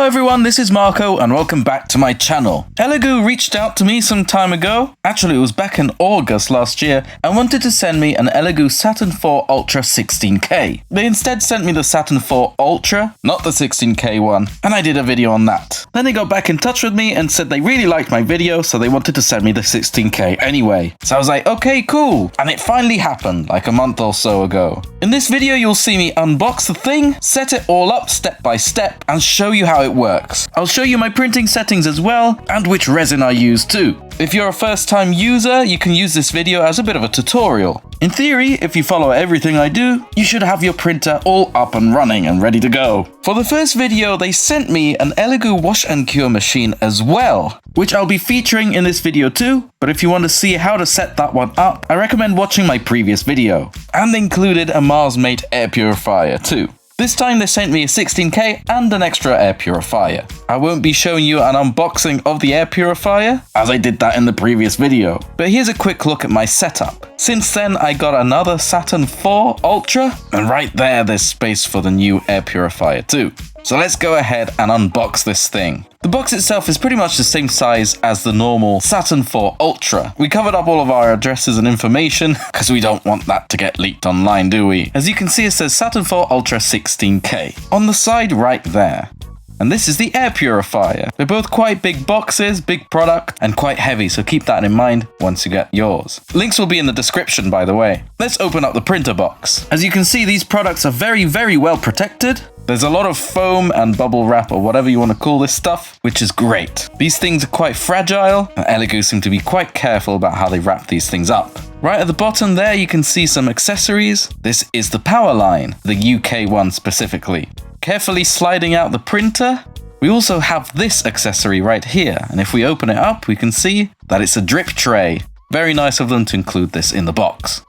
Hello everyone, this is Marco and welcome back to my channel. Elegoo reached out to me some time ago, actually it was back in August last year, and wanted to send me an Elegoo Saturn 4 Ultra 16K. They instead sent me the Saturn 4 Ultra, not the 16K one, and I did a video on that. Then they got back in touch with me and said they really liked my video, so they wanted to send me the 16K anyway. So I was like, okay, cool. And it finally happened, like a month or so ago. In this video, you'll see me unbox the thing, set it all up step by step, and show you how it works. I'll show you my printing settings as well, and which resin I use too. If you're a first-time user, you can use this video as a bit of a tutorial. In theory, if you follow everything I do, you should have your printer all up and running and ready to go. For the first video, they sent me an Elegoo wash and cure machine as well, which I'll be featuring in this video too, but if you want to see how to set that one up, I recommend watching my previous video. And they included a Marsmate air purifier too. This time they sent me a 16K and an extra air purifier. I won't be showing you an unboxing of the air purifier, as I did that in the previous video. But here's a quick look at my setup. Since then I got another Saturn 4 Ultra, and right there's space for the new air purifier too. So let's go ahead and unbox this thing. The box itself is pretty much the same size as the normal Saturn 4 Ultra. We covered up all of our addresses and information, because we don't want that to get leaked online, do we? As you can see, it says Saturn 4 Ultra 16K on the side right there. And this is the air purifier. They're both quite big boxes, big product, and quite heavy, so keep that in mind once you get yours. Links will be in the description, by the way. Let's open up the printer box. As you can see, these products are very well protected. There's a lot of foam and bubble wrap, or whatever you want to call this stuff, which is great. These things are quite fragile, and Elegoo seem to be quite careful about how they wrap these things up. Right at the bottom there, you can see some accessories. This is the power line, the UK one specifically. Carefully sliding out the printer, we also have this accessory right here, and if we open it up, we can see that it's a drip tray. Very nice of them to include this in the box.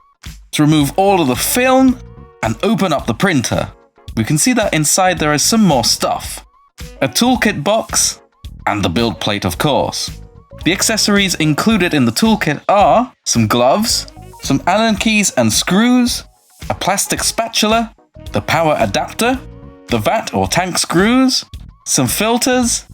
To remove all of the film and open up the printer, we can see that inside there is some more stuff. A toolkit box, and the build plate of course. The accessories included in the toolkit are some gloves, some Allen keys and screws, a plastic spatula, the power adapter, the vat or tank screws, some filters,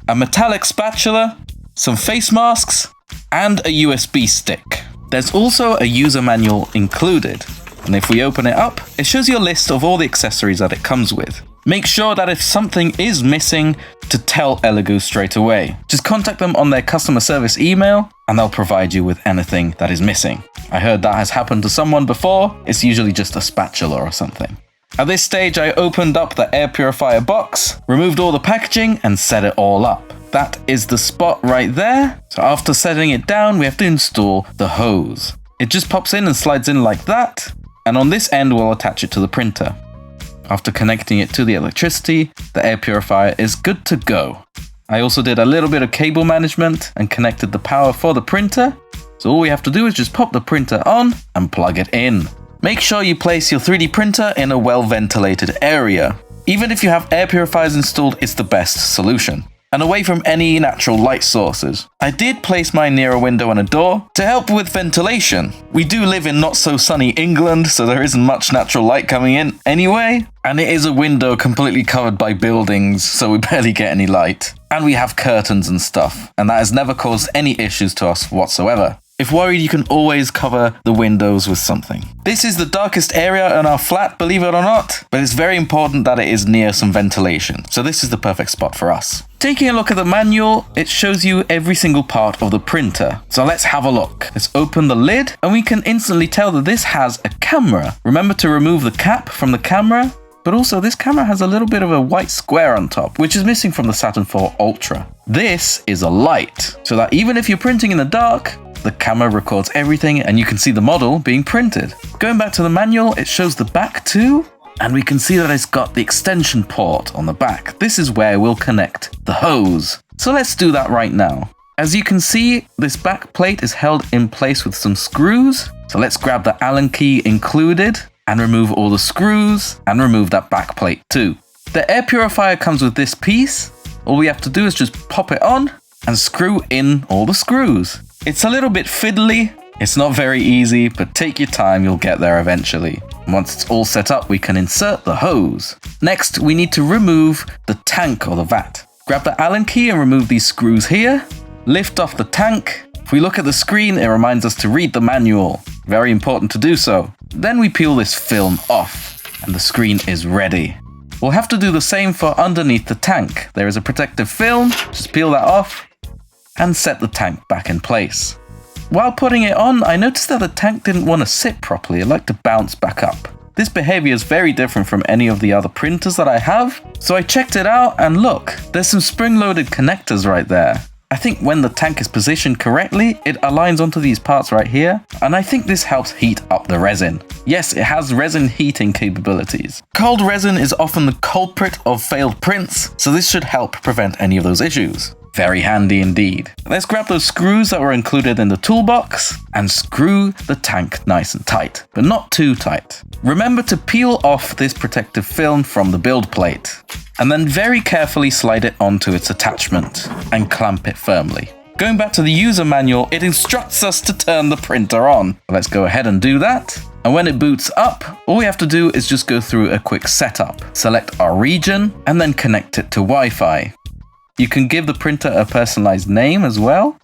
a metallic spatula, some face masks, and a USB stick. There's also a user manual included. And if we open it up, it shows you a list of all the accessories that it comes with. Make sure that if something is missing, to tell Elegoo straight away. Just contact them on their customer service email, and they'll provide you with anything that is missing. I heard that has happened to someone before. It's usually just a spatula or something. At this stage, I opened up the air purifier box, removed all the packaging, and set it all up. That is the spot right there. So after setting it down, we have to install the hose. It just pops in and slides in like that. And on this end, we'll attach it to the printer. After connecting it to the electricity, the air purifier is good to go. I also did a little bit of cable management and connected the power for the printer. So all we have to do is just pop the printer on and plug it in. Make sure you place your 3D printer in a well-ventilated area. Even if you have air purifiers installed, it's the best solution. And away from any natural light sources. I did place mine near a window and a door to help with ventilation. We do live in not so sunny England, so there isn't much natural light coming in anyway. And it is a window completely covered by buildings, so we barely get any light. And we have curtains and stuff, and that has never caused any issues to us whatsoever. If worried, you can always cover the windows with something. This is the darkest area in our flat, believe it or not, but it's very important that it is near some ventilation, so this is the perfect spot for us. Taking a look at the manual, it shows you every single part of the printer. So let's have a look. Let's open the lid, and we can instantly tell that this has a camera. Remember to remove the cap from the camera, but also this camera has a little bit of a white square on top, which is missing from the Saturn 4 Ultra. This is a light, so that even if you're printing in the dark, the camera records everything and you can see the model being printed. Going back to the manual, it shows the back too, and we can see that it's got the extension port on the back. This is where we'll connect the hose. So let's do that right now. As you can see, this back plate is held in place with some screws. So let's grab the Allen key included and remove all the screws and remove that back plate too. The air purifier comes with this piece. All we have to do is just pop it on and screw in all the screws. It's a little bit fiddly, it's not very easy, but take your time, you'll get there eventually. Once it's all set up, we can insert the hose. Next, we need to remove the tank or the vat. Grab the Allen key and remove these screws here. Lift off the tank. If we look at the screen, it reminds us to read the manual. Very important to do so. Then we peel this film off, and the screen is ready. We'll have to do the same for underneath the tank. There is a protective film, just peel that off, and set the tank back in place. While putting it on, I noticed that the tank didn't want to sit properly, it liked to bounce back up. This behavior is very different from any of the other printers that I have, so I checked it out and look, there's some spring-loaded connectors right there. I think when the tank is positioned correctly, it aligns onto these parts right here, and I think this helps heat up the resin. Yes, it has resin heating capabilities. Cold resin is often the culprit of failed prints, so this should help prevent any of those issues. Very handy indeed. Let's grab those screws that were included in the toolbox and screw the tank nice and tight, but not too tight. Remember to peel off this protective film from the build plate, and then very carefully slide it onto its attachment and clamp it firmly. Going back to the user manual, it instructs us to turn the printer on. Let's go ahead and do that. And when it boots up, all we have to do is just go through a quick setup. Select our region and then connect it to Wi-Fi. You can give the printer a personalized name as well,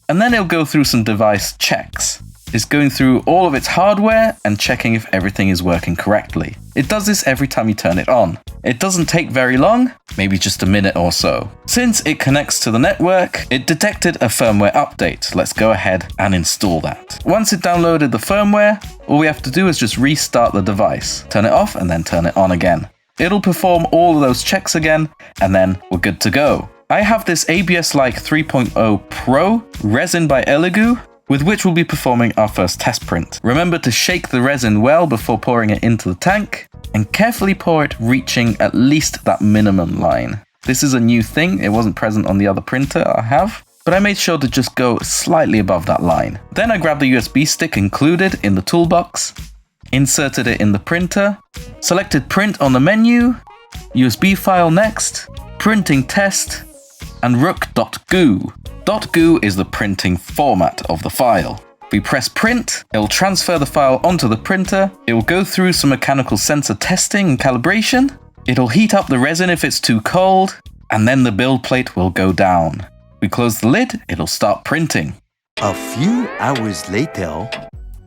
and then it'll go through some device checks. It's going through all of its hardware and checking if everything is working correctly. It does this every time you turn it on. It doesn't take very long, maybe just a minute or so. Since it connects to the network, it detected a firmware update. Let's go ahead and install that. Once it downloaded the firmware, all we have to do is just restart the device. Turn it off and then turn it on again. It'll perform all of those checks again, and then we're good to go. I have this ABS-like 3.0 Pro resin by Elegoo, with which we'll be performing our first test print. Remember to shake the resin well before pouring it into the tank, and carefully pour it reaching at least that minimum line. This is a new thing, it wasn't present on the other printer I have, but I made sure to just go slightly above that line. Then I grabbed the USB stick included in the toolbox, inserted it in the printer, selected print on the menu, USB file next, printing test, and rook.goo. .goo is the printing format of the file. We press print, it will transfer the file onto the printer, it will go through some mechanical sensor testing and calibration, it'll heat up the resin if it's too cold, and then the build plate will go down. We close the lid, it'll start printing. A few hours later,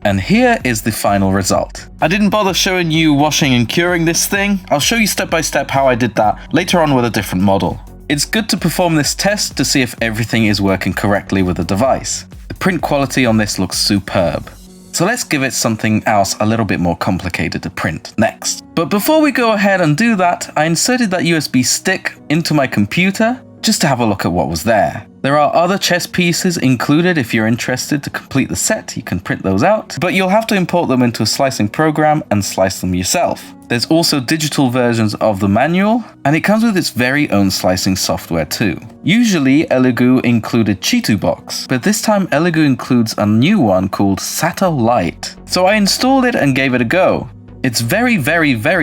and here is the final result. I didn't bother showing you washing and curing this thing. I'll show you step by step how I did that later on with a different model. It's good to perform this test to see if everything is working correctly with the device. The print quality on this looks superb. So let's give it something else a little bit more complicated to print next. But before we go ahead and do that, I inserted that USB stick into my computer just to have a look at what was there. There are other chess pieces included if you're interested to complete the set, you can print those out, but you'll have to import them into a slicing program and slice them yourself. There's also digital versions of the manual, and it comes with its very own slicing software too. Usually Elegoo included Chitubox, but this time Elegoo includes a new one called Saturn Lite. So I installed it and gave it a go. It's very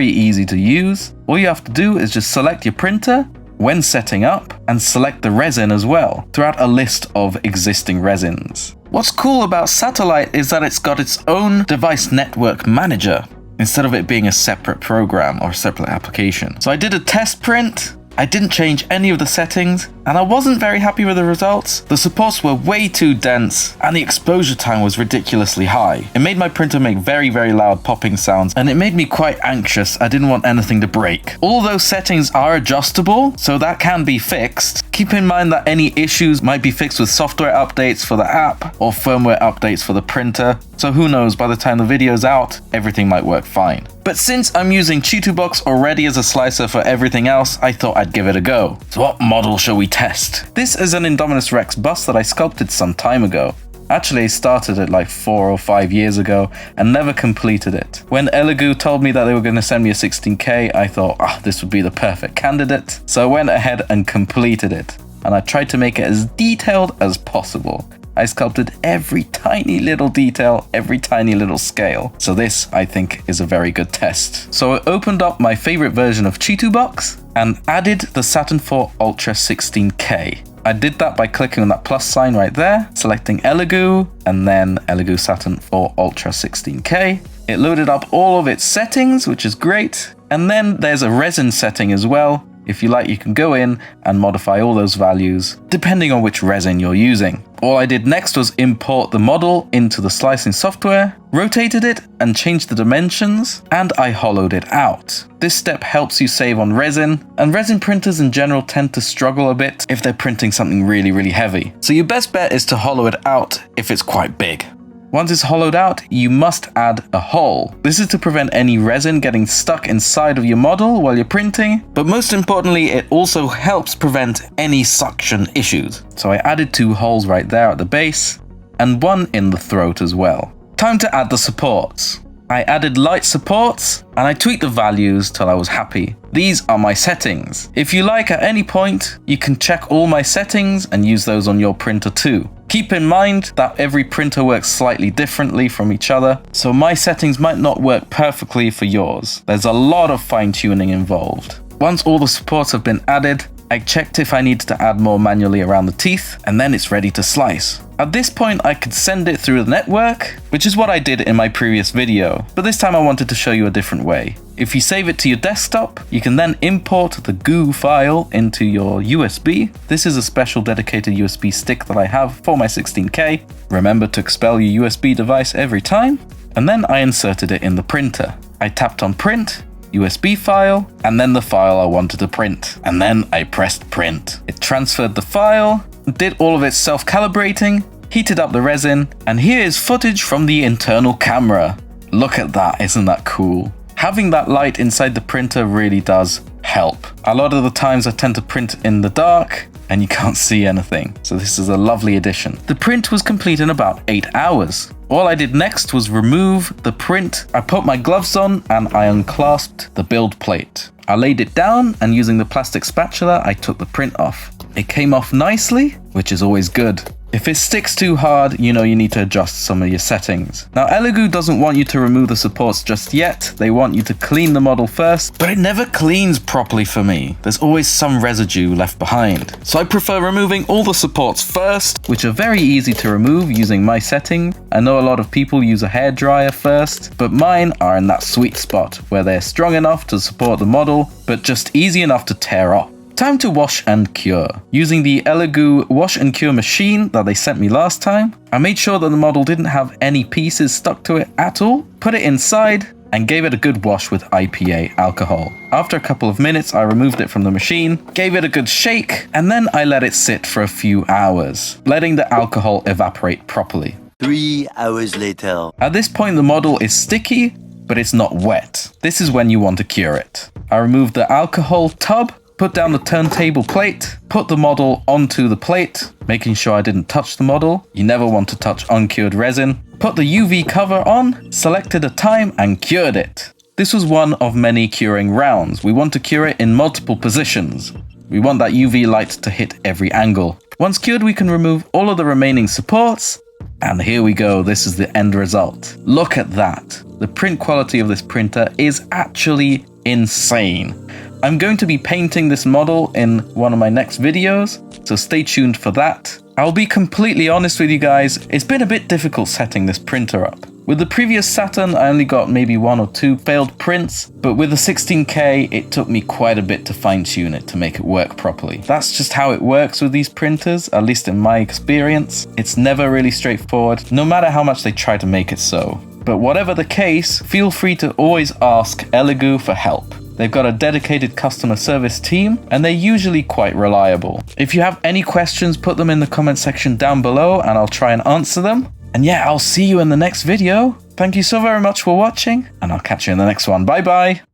easy to use. All you have to do is just select your printer when setting up, and select the resin as well, throughout a list of existing resins. What's cool about Satellite is that it's got its own device network manager, instead of it being a separate program or a separate application. So I did a test print, I didn't change any of the settings, and I wasn't very happy with the results. The supports were way too dense, and the exposure time was ridiculously high. It made my printer make very loud popping sounds, and it made me quite anxious. I didn't want anything to break. All those settings are adjustable, so that can be fixed. Keep in mind that any issues might be fixed with software updates for the app, or firmware updates for the printer, so who knows, by the time the video's out, everything might work fine. But since I'm using Chitubox already as a slicer for everything else, I thought I'd give it a go. So what model shall we test? This is an INDOMINUS Rex bus that I sculpted some time ago. Actually, I started it like 4 or 5 years ago and never completed it. When Elegoo told me that they were going to send me a 16K, I thought, this would be the perfect candidate. So I went ahead and completed it. And I tried to make it as detailed as possible. I sculpted every tiny little detail, every tiny little scale. So this, I think, is a very good test. So I opened up my favorite version of Chitubox and added the Saturn IV Ultra 16K. I did that by clicking on that plus sign right there, selecting Elegoo, and then Elegoo Saturn IV Ultra 16K. It loaded up all of its settings, which is great. And then there's a resin setting as well. If you like, you can go in and modify all those values depending on which resin you're using. All I did next was import the model into the slicing software, rotated it and changed the dimensions, and I hollowed it out. This step helps you save on resin, and resin printers in general tend to struggle a bit if they're printing something really heavy. So your best bet is to hollow it out if it's quite big. Once it's hollowed out, you must add a hole. This is to prevent any resin getting stuck inside of your model while you're printing, but most importantly, it also helps prevent any suction issues. So I added 2 holes right there at the base, and 1 in the throat as well. Time to add the supports. I added light supports, and I tweaked the values till I was happy. These are my settings. If you like, at any point, you can check all my settings and use those on your printer too. Keep in mind that every printer works slightly differently from each other, so my settings might not work perfectly for yours. There's a lot of fine-tuning involved. Once all the supports have been added, I checked if I needed to add more manually around the teeth, and then it's ready to slice. At this point, I could send it through the network, which is what I did in my previous video, but this time I wanted to show you a different way. If you save it to your desktop, you can then import the goo file into your USB. This is a special dedicated USB stick that I have for my 16K. Remember to expel your USB device every time. And then I inserted it in the printer. I tapped on print, USB file, and then the file I wanted to print. And then I pressed print. It transferred the file, did all of its self-calibrating, heated up the resin, and here is footage from the internal camera. Look at that, isn't that cool? Having that light inside the printer really does help. A lot of the times I tend to print in the dark and you can't see anything, so this is a lovely addition. The print was complete in about 8 hours. All I did next was remove the print. I put my gloves on and I unclasped the build plate. I laid it down and using the plastic spatula, I took the print off. It came off nicely, which is always good. If it sticks too hard, you know you need to adjust some of your settings. Now, Elegoo doesn't want you to remove the supports just yet. They want you to clean the model first, but it never cleans properly for me. There's always some residue left behind. So I prefer removing all the supports first, which are very easy to remove using my setting. I know a lot of people use a hairdryer first, but mine are in that sweet spot where they're strong enough to support the model, but just easy enough to tear off. Time to wash and cure. Using the Elegoo wash and cure machine that they sent me last time, I made sure that the model didn't have any pieces stuck to it at all, put it inside, and gave it a good wash with IPA alcohol. After a couple of minutes, I removed it from the machine, gave it a good shake, and then I let it sit for a few hours, letting the alcohol evaporate properly. 3 hours later. At this point, the model is sticky, but it's not wet. This is when you want to cure it. I removed the alcohol tub, put down the turntable plate, put the model onto the plate, making sure I didn't touch the model. You never want to touch uncured resin. Put the UV cover on, selected a time, and cured it. This was one of many curing rounds. We want to cure it in multiple positions. We want that UV light to hit every angle. Once cured, we can remove all of the remaining supports. And here we go, this is the end result. Look at that. The print quality of this printer is actually insane. I'm going to be painting this model in one of my next videos, so stay tuned for that. I'll be completely honest with you guys, it's been a bit difficult setting this printer up. With the previous Saturn, I only got maybe 1 or 2 failed prints, but with the 16K, it took me quite a bit to fine-tune it to make it work properly. That's just how it works with these printers, at least in my experience. It's never really straightforward, no matter how much they try to make it so. But whatever the case, feel free to always ask Elegoo for help. They've got a dedicated customer service team, and they're usually quite reliable. If you have any questions, put them in the comment section down below, and I'll try and answer them. And yeah, I'll see you in the next video. Thank you so very much for watching, and I'll catch you in the next one. Bye bye!